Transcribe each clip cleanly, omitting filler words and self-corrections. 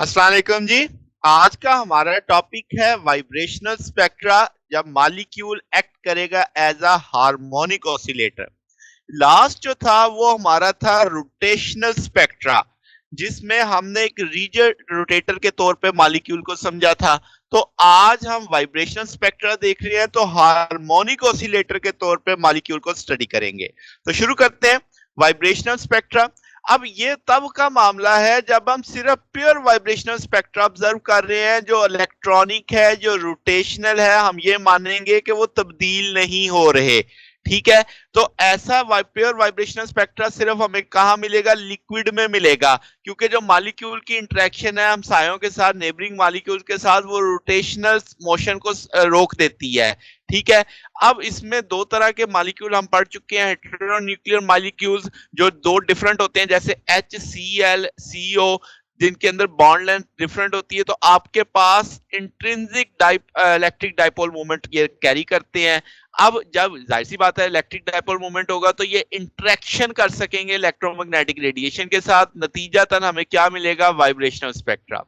अस्सलाम वालेकुम जी। आज का हमारा टॉपिक है वाइब्रेशनल स्पेक्ट्रा, जब मॉलिक्यूल एक्ट करेगा as a harmonic oscillator. Last जो था वो हमारा था रोटेशनल स्पेक्ट्रा, जिसमें हमने एक रीजन रोटेटर के तौर पे मॉलिक्यूल को समझा था। तो आज हम वाइब्रेशनल स्पेक्ट्रा देख रहे हैं, तो हार्मोनिक ऑसिलेटर के तौर पे मॉलिक्यूल को स्टडी करेंगे। तो शुरू करते हैं। वाइब्रेशनल स्पेक्ट्रा, अब ये तब का मामला है जब हम सिर्फ प्योर वाइब्रेशनल स्पेक्ट्रा ऑब्जर्व कर रहे हैं, जो इलेक्ट्रॉनिक है, जो रोटेशनल है, हम ये मानेंगे कि वो तब्दील नहीं हो रहे। ठीक है। तो ऐसा प्योर वाइब्रेशनल स्पेक्ट्रा सिर्फ हमें कहाँ मिलेगा? लिक्विड में मिलेगा, क्योंकि जो मॉलिक्यूल की इंटरेक्शन है हम सायों के साथ, नेबरिंग मॉलिक्यूल के साथ, वो रोटेशनल मोशन को रोक देती है। ठीक है। अब इसमें दो तरह के मॉलिक्यूल हम पढ़ चुके हैं, हेटेरोन्यूक्लियर मॉलिक्यूल्स, जो दो डिफरेंट होते हैं, जैसे HCl CO, जिनके अंदर बॉन्ड लेंथ डिफरेंट होती है। तो आपके पास इंट्रिंसिक इलेक्ट्रिक डाइपोल मोमेंट ये कैरी करते हैं। अब जब जाहिर सी बात है इलेक्ट्रिक डाइपोल मोमेंट होगा तो ये इंटरेक्शन कर सकेंगे इलेक्ट्रोमैग्नेटिक रेडिएशन के साथ, नतीजतन हमें क्या मिलेगा? Vibrational spectra.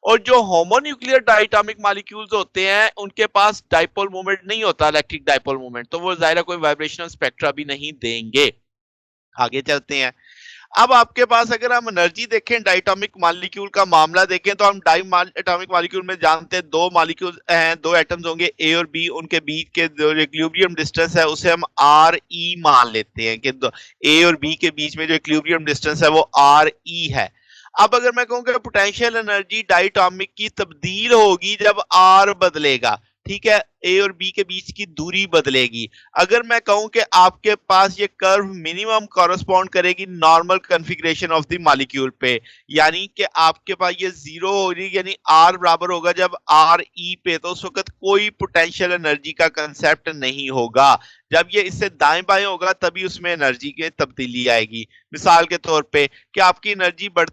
और जो होमोन्यूक्लियर डायटोमिक मॉलिक्यूल्स होते हैं उनके पास डाइपोल मोमेंट नहीं होता, इलेक्ट्रिक डाइपोल मोमेंट, तो वो जाहिर कोई वाइब्रेशनल स्पेक्ट्रा भी नहीं देंगे। आगे चलते हैं। अब आपके पास अगर हम एनर्जी देखें, डायटोमिक मॉलिक्यूल का मामला देखें, तो हम डायटोमिक मॉलिक्यूल में जानते हैं दो मॉलिक्यूल हैं, दो एटम्स होंगे ए और बी, उनके बीच के जो इक्विलिब्रियम डिस्टेंस है उसे हम आर ई मान लेते हैं कि ए और बी के बीच में जो इक्विलिब्रियम डिस्टेंस है वो आर ई है। अब अगर मैं कहूं कि पोटेंशियल एनर्जी डायटोमिक की तब्दील होगी जब आर बदलेगा, ठीक है, ए और बी के बीच की दूरी बदलेगी। अगर मैं कहूं कि आपके पास ये कर्व मिनिमम कॉरेस्पॉन्ड करेगी normal configuration of the molecule पे, यानी कि आपके पास ये जीरो होगी, यानी आर बराबर होगा जब आर ई पे, तो उस वक्त कोई पोटेंशियल एनर्जी का कंसेप्ट नहीं होगा। जब ये इससे दाएं बाएं होगा तभी उसमें एनर्जी की तब्दीली आएगी। मिसाल के तौर पे कि आपकी एनर्जी बढ़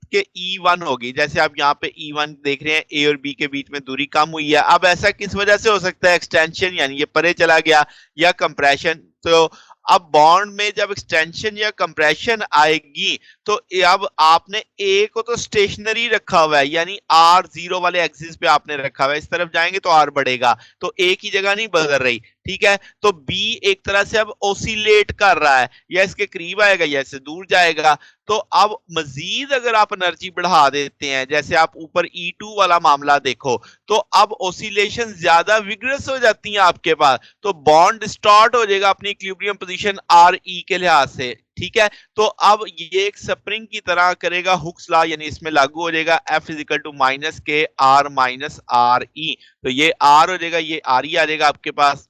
के E1 होगी, जैसे आप यहाँ पे E1 देख रहे हैं, ए और बी के बीच में दूरी कम हुई है। अब ऐसा किस वजह से हो सकता है? एक्सटेंशन, यानी ये परे चला गया, या कंप्रेशन। तो अब बॉन्ड में जब एक्सटेंशन या कंप्रेशन आएगी तो अब आपने ए को तो स्टेशनरी रखा हुआ है, यानी आर जीरो वाले एक्सिस पे आपने रखा हुआ है, इस तरफ जाएंगे तो आर बढ़ेगा, तो ए की जगह नहीं बदल रही। ठीक है। तो बी एक तरह से अब ओसिलेट कर रहा है, या इसके करीब आएगा या इससे दूर जाएगा। तो अब मजीद अगर आप एनर्जी बढ़ा देते हैं, जैसे आप ऊपर E2 वाला मामला देखो, तो अब ओसिलेशन ज्यादा विग्रस हो जाती है आपके पास, तो बॉन्ड डिस्टॉर्ट हो जाएगा अपनी इक्विलिब्रियम पोजीशन आर ई के लिहाज से। ठीक है। तो अब ये एक स्प्रिंग की तरह करेगा, हुक्स लॉ, यानी इसमें लागू हो जाएगा F is equal to minus k are minus are e. तो ये आर हो जाएगा, ये आर ई आ जाएगा आपके पास।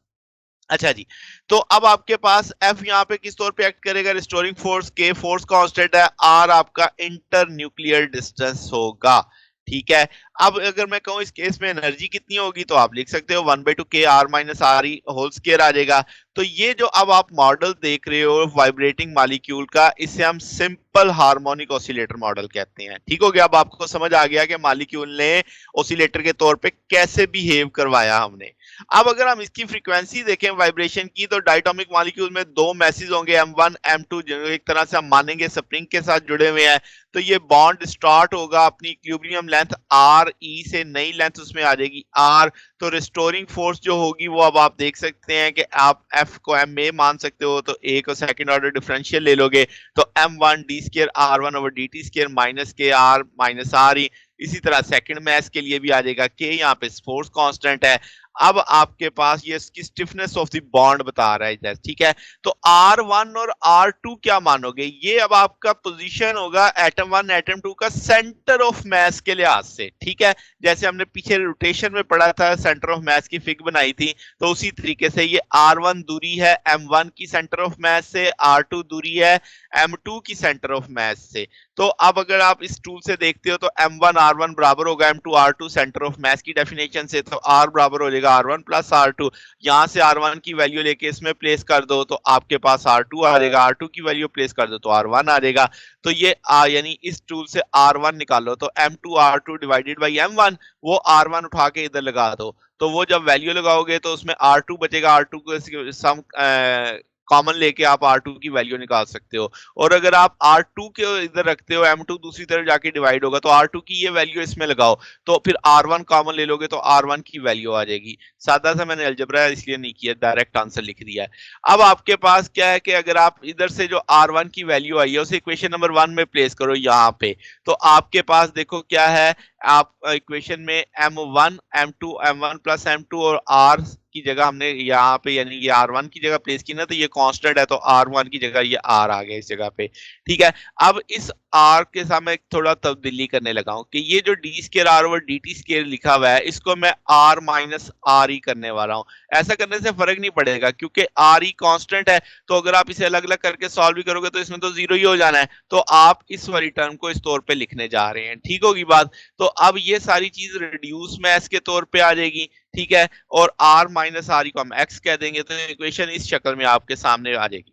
अच्छा जी। तो अब आपके पास F यहाँ पे किस तौर पे एक्ट करेगा? रिस्टोरिंग फोर्स, के फोर्स कांस्टेंट है, R आपका इंटर न्यूक्लियर डिस्टेंस होगा। ठीक है। अब अगर मैं कहूं इस केस में एनर्जी कितनी होगी, तो आप लिख सकते हो 1/2 के are minus are E whole square आ जाएगा। तो ये जो अब आप मॉडल देख रहे हो वाइब्रेटिंग मॉलिक्यूल का, इसे हम सिंपल हार्मोनिक ऑसिलेटर मॉडल कहते हैं। ठीक हो गया? अब आपको समझ आ गया कि मॉलिक्यूल ने ऑसिलेटर के तौर पे कैसे बिहेव करवाया हमने। अब अगर हम इसकी फ्रीक्वेंसी देखें वाइब्रेशन की, तो डायटोमिक मॉलिक्यूल में दो मैसेज होंगे, M1 M2, जो एक तरह से हम मानेंगे स्प्रिंग के साथ जुड़े हुए हैं। तो ये बॉन्ड स्टार्ट होगा अपनी इक्विलिब्रियम लेंथ आर ई से, नई लेंथ उसमें आ जाएगी आर। तो रिस्टोरिंग फोर्स जो होगी वो अब आप देख सकते हैं कि आप एफ को एम ए मान सकते हो, तो ए को सेकंड ऑर्डर डिफरेंशियल ले लोगे, तो M1 D square R1 over D T square minus k are minus R E. इसी तरह सेकंड मैथ के लिए भी आ जाएगा, के यहाँ पे फोर्स कांस्टेंट है। अब आपके पास ये इसकी स्टिफनेस ऑफ द बॉन्ड बता रहा है। ठीक है। तो R1 और R2 क्या मानोगे? ये अब आपका पोजीशन होगा एटम 1 एटम 2 का सेंटर ऑफ मास के लिहाज से। ठीक है। जैसे हमने पीछे रोटेशन में पढ़ा था, सेंटर ऑफ मास की फिग बनाई थी, तो उसी तरीके से ये R1 दूरी है M1 की सेंटर ऑफ मास से, R2 दूरी है M2 की सेंटर ऑफ मास से। तो अब अगर आप इस टूल से देखते हो तो M1 R1 बराबर होगा M2 R2 centre of mass की डेफिनेशन से, तो R बराबर हो जाएगा R1 प्लस R2। यहां से R1 की वैल्यू लेके इसमें प्लेस कर दो तो आपके पास R2 आ जाएगा, R2 की वैल्यू प्लेस कर दो तो R1 आ जाएगा। तो ये यानी इस टूल से R1 निकालो, तो M2 R2 divided by M1, वो R1 उठा के इधर लगा दो, तो वो जब वैल्यू लगाओगे तो उसमें R2 बचेगा, R2 को सम कॉमन लेके आप R2 की वैल्यू निकाल सकते हो। और अगर आप R2 के इधर रखते हो, M2 दूसरी तरफ जाके डिवाइड होगा तो R2 की ये वैल्यू इसमें लगाओ, तो फिर R1 कॉमन ले लोगे तो R1 की वैल्यू आ जाएगी। सादा सा मैंने अलजबरा इसलिए नहीं किया, डायरेक्ट आंसर लिख दिया है। अब आपके पास क्या है कि अगर आप इधर से जो R1 की वैल्यू आई है उसे इक्वेशन नंबर 1 में प्लेस करो यहाँ पे, तो आपके पास देखो क्या है, आप इक्वेशन में M1 M2 M1 plus M2 और R की जगह हमने यहाँ पे यानी ये R1 की जगह प्लेस की ना, तो ये कांस्टेंट है तो R1 की जगह ये R आ गया इस जगह पे। ठीक है, अब इस R के साथ मैं थोड़ा तब्दीली करने लगा हूं कि ये जो D square R over D T square लिखा हुआ है इसको मैं R माइनस R ही करने वाला हूं। ऐसा करने से फर्क नहीं पड़ेगा क्योंकि R ही कांस्टेंट है, तो अगर आप इसे अलग अलग करके सॉल्व भी करोगे तो इसमें तो जीरो ही हो जाना है, तो आप इस वाली टर्म को इस तौर पे लिखने जा रहे हैं। ठीक होगी बात? तो अब ये सारी चीज रिड्यूस मैथ्स के तौर पे आ जाएगी। ठीक है, और R माइनस R को हम X कह देंगे तो इक्वेशन इस शक्ल में आपके सामने आ जाएगी।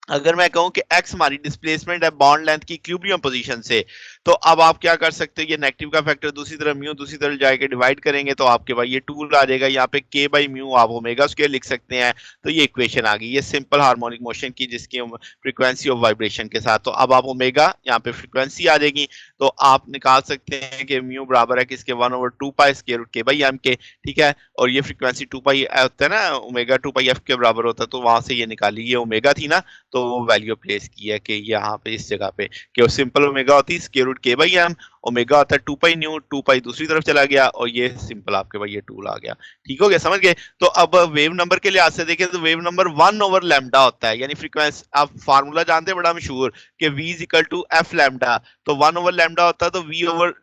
अगर मैं कहूं कि x हमारी डिस्प्लेसमेंट है बॉन्ड लेंथ की इक्विलिब्रियम पोजीशन से, तो अब आप क्या कर सकते हैं, ये नेगेटिव का फैक्टर दूसरी तरफ म्यू दूसरी तरफ जाके डिवाइड करेंगे तो आपके पास ये 2 आ जाएगा, यहाँ पे k बाई म्यू आप ओमेगा स्क्वायर लिख सकते हैं। तो ये इक्वेशन आ गई, ये सिंपल हार्मोनिक मोशन की जिसकी फ्रीक्वेंसी ऑफ वाइब्रेशन के साथ, तो अब आप ओमेगा यहाँ पे फ्रीक्वेंसी आ जाएगी, तो आप निकाल सकते हैं कि म्यू बराबर है किसके 1/2 pi square root k by m के। ठीक है, और ये फ्रीक्वेंसी 2 पाई होता है ना, ओमेगा 2 पाई f के बराबर होता है, तो वहां से ये निकाली, ये ओमेगा थी ना, तो वो वैल्यू प्लेस की है कि यहाँ पे इस जगह पे कि सिंपल ओमेगा होती है square root k by m, omega होता है 2 पाई न्यू, 2 पाई दूसरी तरफ चला गया और ये सिंपल आपके पास ये 2 आ गया। ठीक हो गया, समझ गए? तो अब वेव नंबर के लिहाज से देखें तो वेव नंबर 1 ओवर लैम्डा होता है, यानी फ्रीक्वेंसी आप फार्मूला जानते हैं बड़ा मशहूर कि v is equal to f lambda, तो 1 ओवर लैम्डा होता है तो v over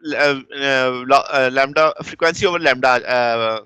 lambda frequency over lambda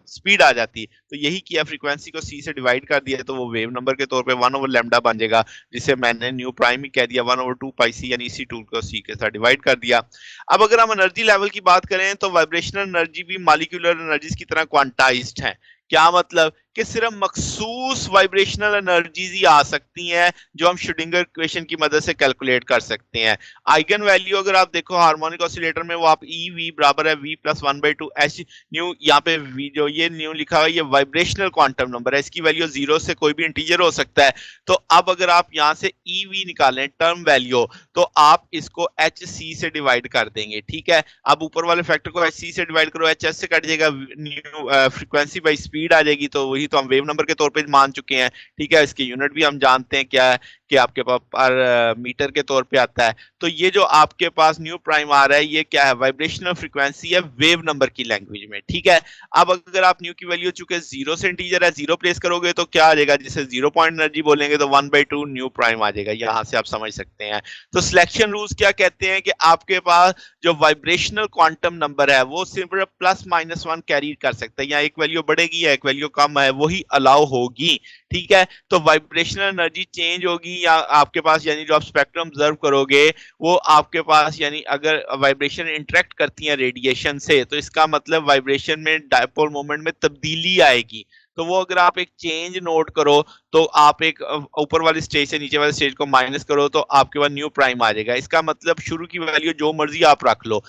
speed आ जाती, तो यही किया, फ्रीक्वेंसी को c से डिवाइड कर दिया तो वो वेव नंबर के तौर पे 1 ओवर लैम्डा बन जाएगा, जिसे मैंने न्यू प्राइम ही कह दिया 1/2 पाई c, यानी इसी टूल को c के साथ डिवाइड कर दिया। अब अगर हम एनर्जी लेवल की बात करें तो वाइब्रेशनल एनर्जी भी मॉलिक्यूलर एनर्जीज की तरह क्वांटाइज्ड है। क्या मतलब कि सिर्फ मखसूस वाइब्रेशनल एनर्जीज ही आ सकती हैं जो हम श्रोडिंगर इक्वेशन की मदद से कैलकुलेट कर सकते हैं। आइगन वैल्यू अगर आप देखो हार्मोनिक ऑसिलेटर में, वो आप ई वी बराबर है v प्लस 1/2 एच न्यू, यहाँ पे v जो ये न्यू लिखा हुआ है ये वाइब्रेशनल क्वांटम नंबर है, इसकी वैल्यू 0 से कोई भी इंटीजर हो सकता है। तो अब अगर आप यहाँ से ई वी निकालें टर्म वैल्यू, तो आप इसको एच सी से डिवाइड कर देंगे। ठीक है, अब ऊपर वाले फैक्टर को एच सी से डिवाइड करो, एच एस से कट जाएगा, न्यू फ्रीक्वेंसी बाई स्पीड आ जाएगी, तो वही तो हम वेव नंबर के तौर पे मान चुके हैं। ठीक है, इसकी यूनिट भी हम जानते हैं क्या है कि आपके पास पर मीटर के तौर पे आता है। तो ये जो आपके पास न्यू प्राइम आ रहा है ये क्या है, वाइब्रेशनल फ्रीक्वेंसी है वेव नंबर की लैंग्वेज में। ठीक है, अब अगर आप न्यू की वैल्यू चुके 0 से इंटीजर है, 0 प्लेस करोगे तो क्या आ जाएगा, जिसे 0 पॉइंट एनर्जी बोलेंगे तो 1/2 न्यू प्राइम आ जाएगा, यहां से आप समझ सकते हैं। तो सिलेक्शन रूल्स क्या कहते हैं कि आपके पास जो वाइब्रेशनल क्वांटम नंबर है वो सिर्फ +-1 कैरी कर सकता है, या एक वैल्यू बढ़ेगी या एक वैल्यू कम है वही अलाउ होगी। ठीक है, तो वाइब्रेशनल एनर्जी चेंज होगी या आपके पास, यानी जो आप स्पेक्ट्रम ऑब्जर्व करोगे वो आपके पास, यानी अगर वाइब्रेशन इंटरेक्ट करती है रेडिएशन से तो इसका मतलब वाइब्रेशन में डायपोल मोमेंट में तब्दीली आएगी। तो वो अगर आप एक चेंज नोट करो तो आप एक ऊपर वाली स्टेज से नीचे वाले स्टेज को माइनस करो तो आपके पास न्यू प्राइम आ जाएगा। इसका मतलब शुरू की वैल्यू जो मर्जी आप रख लो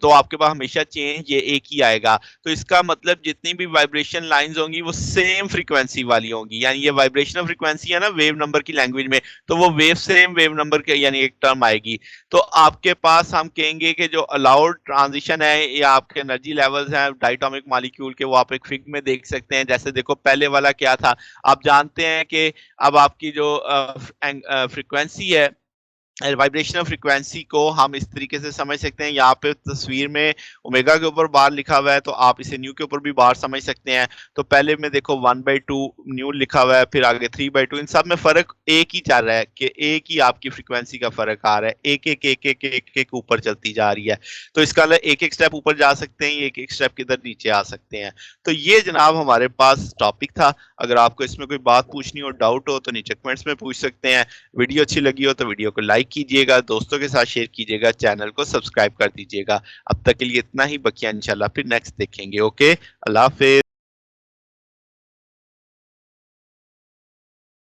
तो आपके पास हमेशा चेंज ये एक ही आएगा। तो इसका मतलब जितनी भी वाइब्रेशन लाइंस होंगी वो सेम फ्रीक्वेंसी वाली होंगी, यानी ये वाइब्रेशनल फ्रीक्वेंसी है ना वेव नंबर की लैंग्वेज में, तो वो वेव सेम वेव नंबर के यानी एक टर्म आएगी। तो आपके पास हम कहेंगे कि जो अलाउड ट्रांजिशन है या आपके एनर्जी लेवल्स हैं डायटोमिक मॉलिक्यूल के, वो आप एक फिग में देख सकते हैं। जैसे देखो पहले वाला क्या था, आप जानते हैं कि अब आपकी जो फ्रीक्वेंसी है वाइब्रेशनल फ्रीक्वेंसी को हम इस तरीके से समझ सकते हैं, यहाँ पे तस्वीर में ओमेगा के ऊपर बार लिखा हुआ है तो आप इसे न्यू के ऊपर भी बार समझ सकते हैं। तो पहले में देखो 1/2 न्यू लिखा हुआ है, फिर आगे 3/2, इन सब में फर्क एक ही चल रहा है कि एक ही आपकी फ्रीक्वेंसी का फर्क आ रहा है, एक एक एक एक एक एक ऊपर चलती जा रही है। तो इसका एक एक स्टेप ऊपर जा सकते हैं, एक एक स्टेप किधर नीचे आ सकते हैं। तो ये जनाब हमारे पास टॉपिक था। अगर आपको इसमें कोई बात पूछनी हो, डाउट हो तो नीचे कमेंट्स में पूछ सकते हैं। वीडियो अच्छी लगी हो तो वीडियो को लाइक कीजिएगा, दोस्तों के साथ शेयर कीजिएगा, चैनल को सब्सक्राइब कर दीजिएगा। अब तक के लिए इतना ही, बकिया इंशाल्लाह फिर नेक्स्ट देखेंगे। ओके, अल्लाह हाफिज।